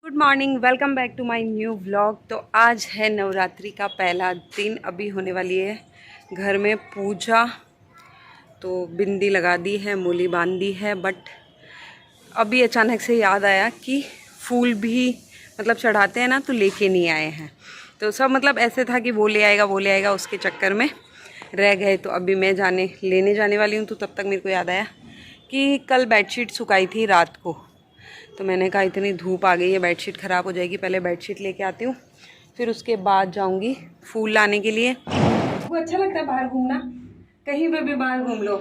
Good morning, welcome back to my new vlog. तो आज है नवरात्रि का पहला दिन। अभी होने वाली है घर में पूजा। तो बिंदी लगा दी है, मूली बांध दी है, बट अभी अचानक से याद आया कि फूल भी मतलब चढ़ाते हैं ना, तो लेके नहीं आए हैं। तो सब मतलब ऐसे था कि वो ले आएगा, उसके चक्कर में रह गए। तो अभी मैं लेने जाने वाली हूँ। तो तब तक मेरे को याद आया कि कल बेडशीट सुखाई थी रात को। तो मैंने कहा इतनी धूप आ गई है, बेडशीट ख़राब हो जाएगी, पहले बेडशीट लेके आती हूँ, फिर उसके बाद जाऊँगी फूल लाने के लिए। वो अच्छा लगता है बाहर घूमना, कहीं पे भी बाहर घूम लो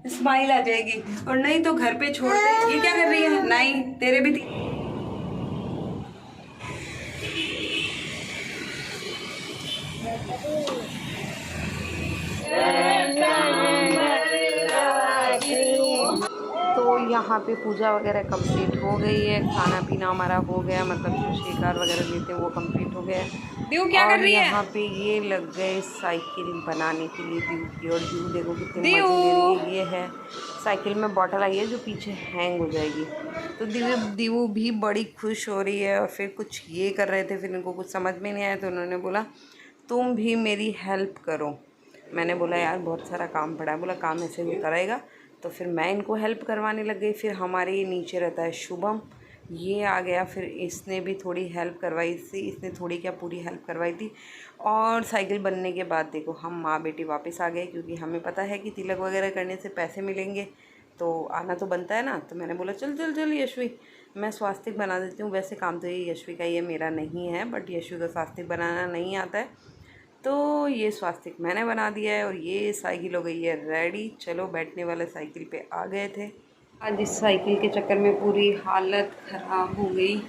स्माइल आ जाएगी। और नहीं तो घर पे छोड़ दे। ये क्या कर रही है? नहीं, तेरे भी तो यहाँ पे पूजा वगैरह कंप्लीट हो गई है, खाना पीना हमारा हो गया, मतलब जो शिकार वगैरह लेते हैं वो कंप्लीट हो गया है। दीव क्या कर रही है? यहाँ पे ये लग गए साइकिल बनाने के लिए दीव की। और दीव देखो कितने मजे ले रही है। ये है साइकिल में बॉटल आई है जो पीछे हैंग हो जाएगी। तो दीव भी बड़ी खुश हो रही है। और फिर कुछ ये कर रहे थे, फिर इनको कुछ समझ में नहीं आया, तो उन्होंने बोला तुम भी मेरी हेल्प करो। मैंने बोला यार बहुत सारा काम पड़ा है। बोला काम ऐसे होता रहेगा। तो फिर मैं इनको हेल्प करवाने लग गई। फिर हमारे नीचे रहता है शुभम, ये आ गया, फिर इसने भी थोड़ी हेल्प करवाई थी। इसने थोड़ी क्या पूरी हेल्प करवाई थी। और साइकिल बनने के बाद देखो हम माँ बेटी वापस आ गए, क्योंकि हमें पता है कि तिलक वगैरह करने से पैसे मिलेंगे, तो आना तो बनता है ना। तो मैंने बोला चल चल चल यशवी, मैं स्वास्तिक बना देती हूँ। वैसे काम तो ये यशवी का, ये मेरा नहीं है, बट यशवी का स्वास्तिक बनाना नहीं आता है, तो ये स्वास्तिक मैंने बना दिया है। और ये साइकिल हो गई है रेडी। चलो बैठने वाले साइकिल पे आ गए थे। आज इस साइकिल के चक्कर में पूरी हालत ख़राब हो गई,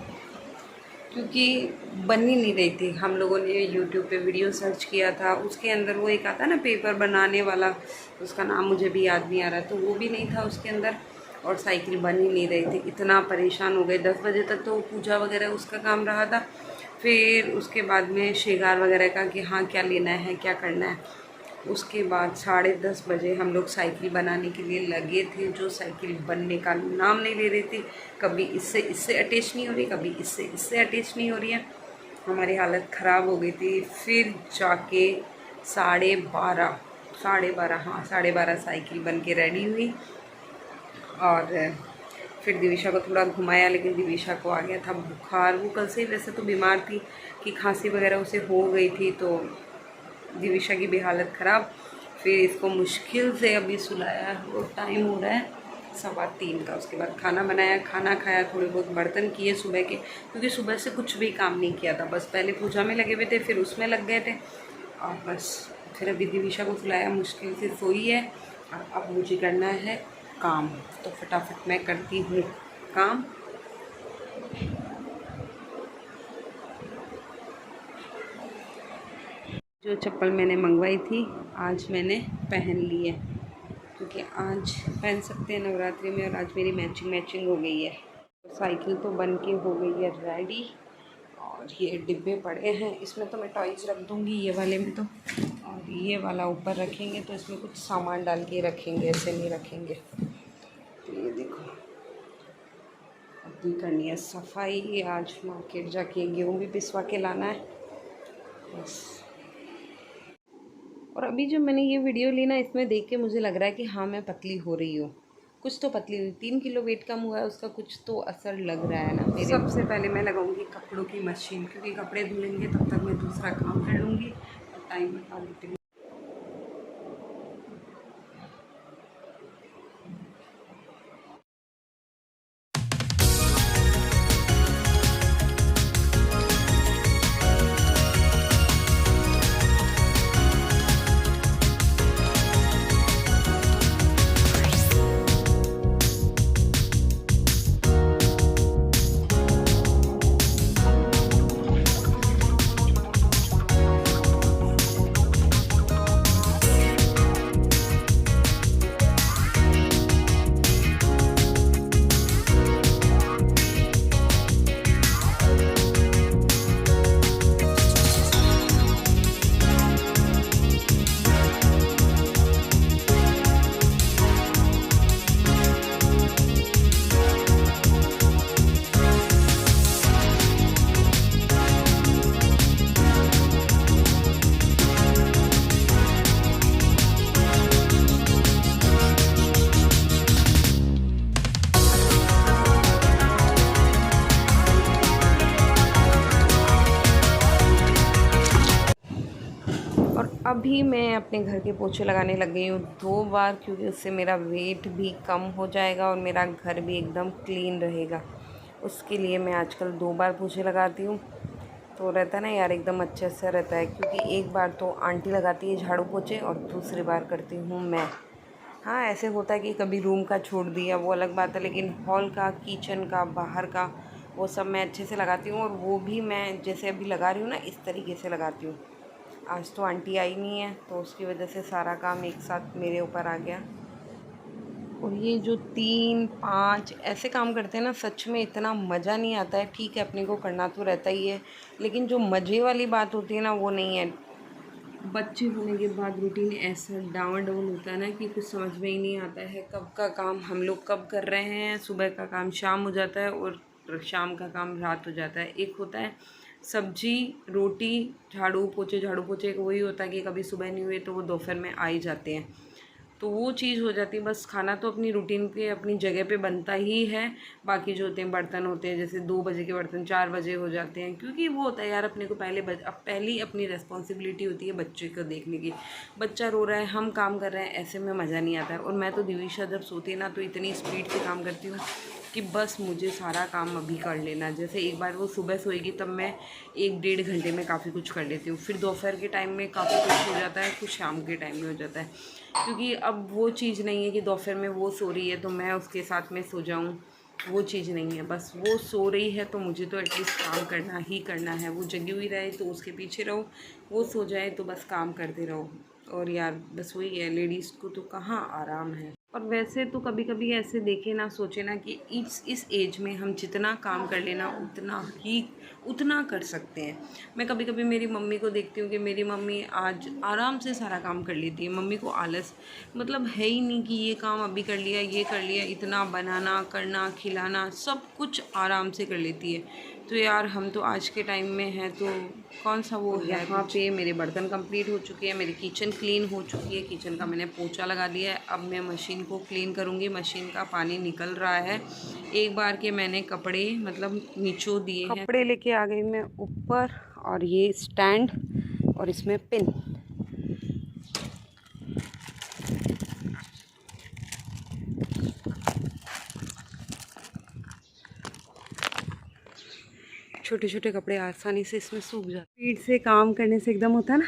क्योंकि बन ही नहीं रही थी। हम लोगों ने यूट्यूब पे वीडियो सर्च किया था, उसके अंदर वो एक आता ना पेपर बनाने वाला, उसका नाम मुझे भी याद नहीं आ रहा, तो वो भी नहीं था उसके अंदर। और साइकिल बन ही नहीं रही थी। इतना परेशान हो गए। 10 बजे तक तो पूजा वगैरह उसका काम रहा था। फिर उसके बाद में श्रृंगार वगैरह का कि हाँ क्या लेना है, क्या करना है। उसके बाद 10:30 बजे हम लोग साइकिल बनाने के लिए लगे थे, जो साइकिल बनने का नाम नहीं ले रही थी। कभी इससे अटैच नहीं हो रही, कभी इससे अटैच नहीं हो रही है। हमारी हालत ख़राब हो गई थी। फिर जाके 12:30 हाँ 12:30 साइकिल बन के रेडी हुई। और फिर दिविशा को थोड़ा घुमाया, लेकिन दिविशा को आ गया था बुखार। वो कल से वैसे तो बीमार थी कि खांसी वगैरह उसे हो गई थी, तो दिविशा की भी हालत ख़राब। फिर इसको मुश्किल से अभी सुलाया। वो टाइम हो रहा है 3:15 का। उसके बाद खाना बनाया, खाना खाया, थोड़े बहुत बर्तन किए सुबह के, क्योंकि सुबह से कुछ भी काम नहीं किया था। बस पहले पूजा में लगे हुए थे, फिर उसमें लग गए थे, और बस फिर अभी दिविशा को सुलाया, मुश्किल से सोई है। और अब मुझे करना है काम, तो फटाफट मैं करती हूँ काम। जो चप्पल मैंने मंगवाई थी आज मैंने पहन ली है, क्योंकि आज पहन सकते हैं नवरात्रि में। और आज मेरी मैचिंग हो गई है। तो साइकिल तो बन के हो गई है रेडी। और ये डिब्बे पड़े हैं, इसमें तो मैं टॉयज़ रख दूँगी, ये वाले में तो। और ये वाला ऊपर रखेंगे, तो इसमें कुछ सामान डाल के रखेंगे, ऐसे नहीं रखेंगे। तो ये देखो, अभी करनी है सफाई। आज मार्केट जाके गेहूँ भी पिसवा के लाना है बस। और अभी जो मैंने ये वीडियो ली ना, इसमें देख के मुझे लग रहा है कि हाँ मैं पतली हो रही हूँ। कुछ तो पतली हुई, 3 किलो वेट कम हुआ है, उसका कुछ तो असर लग रहा है ना मेरे। सबसे पहले मैं लगाऊंगी कपड़ों की मशीन, क्योंकि कपड़े धुलेंगे तब तक मैं दूसरा काम कर लूँगी और टाइम बता देती हूँ। अभी मैं अपने घर के पोछे लगाने लग गई हूँ 2 बार, क्योंकि उससे मेरा वेट भी कम हो जाएगा और मेरा घर भी एकदम क्लीन रहेगा। उसके लिए मैं आजकल 2 बार पोछे लगाती हूँ। तो रहता है ना यार, एकदम अच्छे से रहता है, क्योंकि एक बार तो आंटी लगाती है झाड़ू पोछे और दूसरी बार करती हूँ मैं। हाँ, ऐसे होता है कि कभी रूम का छोड़ दिया वो अलग बात है, लेकिन हॉल का, किचन का, बाहर का, वो सब मैं अच्छे से लगाती हूँ। और वो भी मैं जैसे अभी लगा रही हूँ ना, इस तरीके से लगाती हूँ। आज तो आंटी आई नहीं है, तो उसकी वजह से सारा काम एक साथ मेरे ऊपर आ गया। और ये जो 3-5 ऐसे काम करते हैं ना, सच में इतना मज़ा नहीं आता है। ठीक है, अपने को करना तो रहता ही है, लेकिन जो मज़े वाली बात होती है ना, वो नहीं है। बच्चे होने के बाद रूटीन ऐसा डामाडोल होता है ना कि कुछ समझ में ही नहीं आता है कब का काम हम लोग कब कर रहे हैं। सुबह का काम शाम हो जाता है और शाम का काम रात हो जाता है। एक होता है सब्जी रोटी झाड़ू पोछे, एक वही होता है कि कभी सुबह नहीं हुए तो वो दोपहर में आ ही जाते हैं। तो वो चीज़ हो जाती है। बस खाना तो अपनी रूटीन पे अपनी जगह पे बनता ही है। बाकी जो होते हैं बर्तन होते हैं, जैसे 2 बजे के बर्तन 4 बजे हो जाते हैं, क्योंकि वो होता है यार, अपने को पहली अपनी रिस्पॉन्सिबिलिटी होती है बच्चे को देखने की। बच्चा रो रहा है, हम काम कर रहे हैं, ऐसे में मज़ा नहीं आता है। और मैं तो दिविशा जब सोती है ना, तो इतनी स्पीड से काम करती हूँ कि बस मुझे सारा काम अभी कर लेना। जैसे एक बार वो सुबह सोएगी तब मैं 1-1.5 घंटे में काफ़ी कुछ कर लेती हूँ। फिर दोपहर के टाइम में काफ़ी कुछ हो जाता है, कुछ शाम के टाइम में हो जाता है, क्योंकि अब वो चीज़ नहीं है कि दोपहर में वो सो रही है तो मैं उसके साथ में सो जाऊँ। वो चीज़ नहीं है। बस वो सो रही है तो मुझे तो एटलीस्ट काम करना ही करना है। वो जगी हुई रहे तो उसके पीछे रहो, वो सो जाए तो बस काम करते रहो। और यार बस वही है, लेडीज़ को तो कहाँ आराम है। और वैसे तो कभी कभी ऐसे देखे ना, सोचे ना कि इस एज में हम जितना काम कर लेना उतना कर सकते हैं। मैं कभी कभी मेरी मम्मी को देखती हूँ कि मेरी मम्मी आज आराम से सारा काम कर लेती है। मम्मी को आलस मतलब है ही नहीं कि ये काम अभी कर लिया, ये कर लिया। इतना बनाना, करना, खिलाना सब कुछ आराम से कर लेती है। तो यार हम तो आज के टाइम में हैं तो कौन सा वो है। यहाँ पे मेरे बर्तन कंप्लीट हो चुके हैं, मेरी किचन क्लीन हो चुकी है। किचन का मैंने पोछा लगा दिया है। अब मैं मशीन को क्लीन करूँगी। मशीन का पानी निकल रहा है। एक बार के मैंने कपड़े मतलब निचो दिए हैं। कपड़े लेके आ गई मैं ऊपर, और ये स्टैंड और इसमें पिन। छोटे छोटे कपड़े आसानी से इसमें सूख जाते। स्पीड से काम करने से एकदम होता है ना,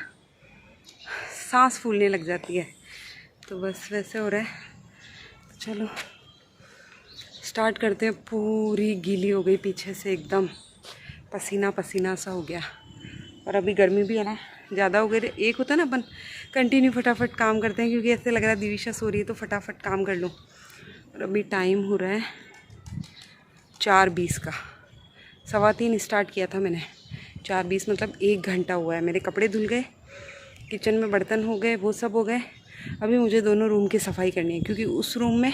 सांस फूलने लग जाती है। तो बस वैसे हो रहा है। तो चलो स्टार्ट करते हैं। पूरी गीली हो गई पीछे से, एकदम पसीना पसीना सा हो गया। और अभी गर्मी भी है ना, ज़्यादा हो गई। एक होता है ना, अपन कंटिन्यू फटाफट काम करते हैं, क्योंकि ऐसे लग रहा है दिविशा सो रही है तो फटाफट काम कर लो। और अभी टाइम हो रहा है 4:20 का। 3:15 स्टार्ट किया था मैंने, 4:20 मतलब 1 घंटा हुआ है। मेरे कपड़े धुल गए, किचन में बर्तन हो गए, वो सब हो गए। अभी मुझे दोनों रूम की सफाई करनी है, क्योंकि उस रूम में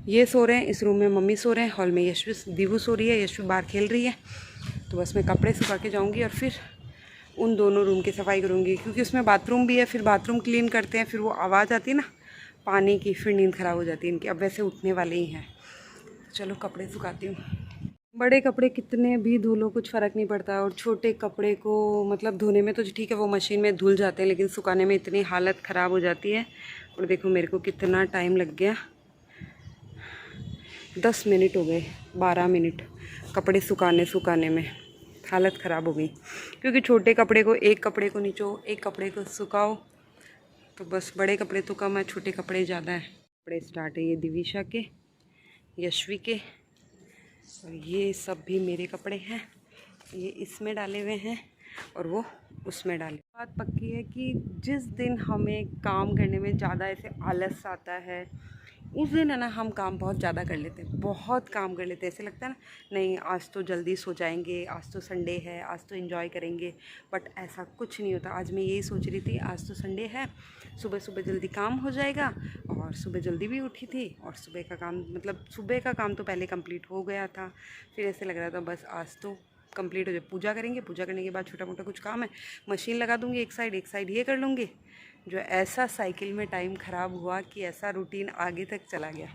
ये सो रहे हैं, इस रूम में मम्मी सो रहे हैं, हॉल में यशवी दीवू सो रही है, यशवी बाहर खेल रही है। तो बस मैं कपड़े सुखा के जाऊँगी और फिर उन दोनों रूम की सफाई करूँगी, क्योंकि उसमें बाथरूम भी है। फिर बाथरूम क्लीन करते हैं, फिर वो आवाज़ आती है ना पानी की, फिर नींद ख़राब हो जाती है इनकी। अब वैसे उठने वाले ही हैं। चलो कपड़े सुखाती हूँ। बड़े कपड़े कितने भी धो लो कुछ फ़र्क नहीं पड़ता, और छोटे कपड़े को मतलब धोने में तो ठीक है, वो मशीन में धुल जाते हैं, लेकिन सुखाने में इतनी हालत ख़राब हो जाती है। और देखो मेरे को कितना टाइम लग गया, 10 मिनट हो गए, 12 मिनट कपड़े सुखाने में। हालत ख़राब हो गई, क्योंकि छोटे कपड़े को, एक कपड़े को नीचो, एक कपड़े को सुखाओ। तो बस बड़े कपड़े तो कम है, छोटे कपड़े ज़्यादा है। कपड़े स्टार्ट है ये दिविशा के, यशवी के, और ये सब भी मेरे कपड़े हैं। ये इसमें डाले हुए हैं और वो उसमें डाले। बात पक्की है कि जिस दिन हमें काम करने में ज़्यादा ऐसे आलस आता है, उस दिन है ना हम काम बहुत ज़्यादा कर लेते हैं, बहुत काम कर लेते हैं। ऐसे लगता है ना, नहीं आज तो जल्दी सो जाएंगे, आज तो संडे है, आज तो एंजॉय करेंगे। बट ऐसा कुछ नहीं होता। आज मैं यही सोच रही थी, आज तो संडे है, सुबह सुबह जल्दी काम हो जाएगा। और सुबह जल्दी भी उठी थी, और सुबह का काम मतलब सुबह का काम तो पहले कंप्लीट हो गया था। फिर ऐसे लग रहा था बस आज तो कंप्लीट हो जाए। पूजा करेंगे, पूजा करने के बाद छोटा मोटा कुछ काम है, मशीन लगा दूँगी एक साइड ये कर लूँगी। जो ऐसा साइकिल में टाइम ख़राब हुआ कि ऐसा रूटीन आगे तक चला गया।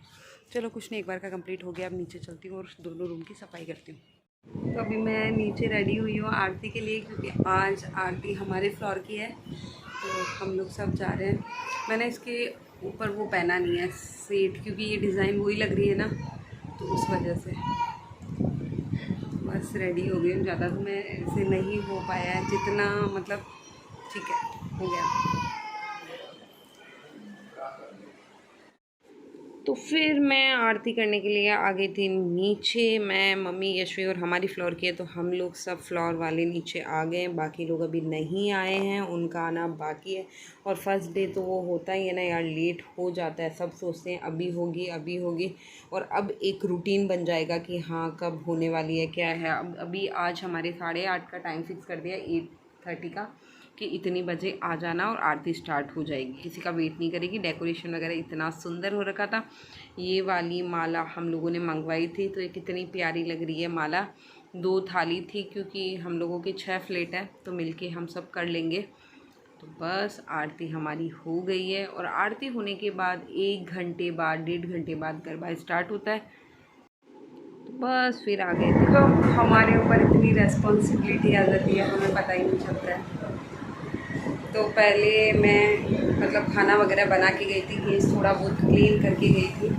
चलो कुछ नहीं, एक बार का कंप्लीट हो गया। अब नीचे चलती हूँ और दोनों रूम की सफाई करती हूँ। तो अभी मैं नीचे रेडी हुई हूँ आरती के लिए, क्योंकि आज आरती हमारे फ्लोर की है। तो हम लोग सब जा रहे हैं। मैंने इसके ऊपर वो पहना नहीं है सेट, क्योंकि ये डिज़ाइन वही लग रही है ना, तो उस वजह से बस रेडी हो गई हूँ। ज़्यादा तो मैं ऐसे नहीं हो पाया है जितना, मतलब ठीक है, हो गया। तो फिर मैं आरती करने के लिए आ गई थी नीचे। मैं, मम्मी, यशवी और हमारी फ्लोर की है, तो हम लोग सब फ्लोर वाले नीचे आ गए हैं। बाकी लोग अभी नहीं आए हैं, उनका आना बाकी है। और फर्स्ट डे तो वो होता ही है ना यार, लेट हो जाता है। सब सोचते हैं अभी होगी अभी होगी, और अब एक रूटीन बन जाएगा कि हाँ कब होने वाली है, क्या है। अब अभी आज हमारे 8:30 का टाइम फिक्स कर दिया, 8:30 का, कि इतनी बजे आ जाना और आरती स्टार्ट हो जाएगी। किसी का वेट नहीं करेगी। डेकोरेशन वगैरह इतना सुंदर हो रखा था। ये वाली माला हम लोगों ने मंगवाई थी, तो ये कितनी प्यारी लग रही है माला। 2 थाली थी, क्योंकि हम लोगों के 6 फ्लेट है, तो मिलके हम सब कर लेंगे। तो बस आरती हमारी हो गई है, और आरती होने के बाद 1 घंटे बाद, 1.5 घंटे बाद गरबा स्टार्ट होता है। तो बस फिर आ गए थे। तो हमारे ऊपर इतनी रेस्पॉन्सिबिलिटी आ जाती है, हमें पता ही नहीं चलता है। तो पहले मैं मतलब खाना वगैरह बना के गई थी, गैस थोड़ा बहुत क्लीन करके गई थी।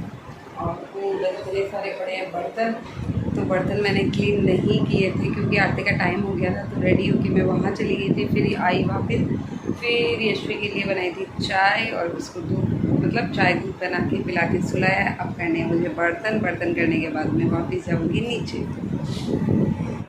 और वो इतने सारे पड़े हैं बर्तन, तो बर्तन मैंने क्लीन नहीं किए थे, क्योंकि आरती का टाइम हो गया था। तो रेडी होके मैं वहाँ चली गई थी। फिर आई वापस, फिर यशवी के लिए बनाई थी चाय, और उसको दूध, मतलब चाय दूध बना के पिला के सुलाया। अब करने हैं मुझे बर्तन करने के बाद मैं वापस जाऊँगी नीचे।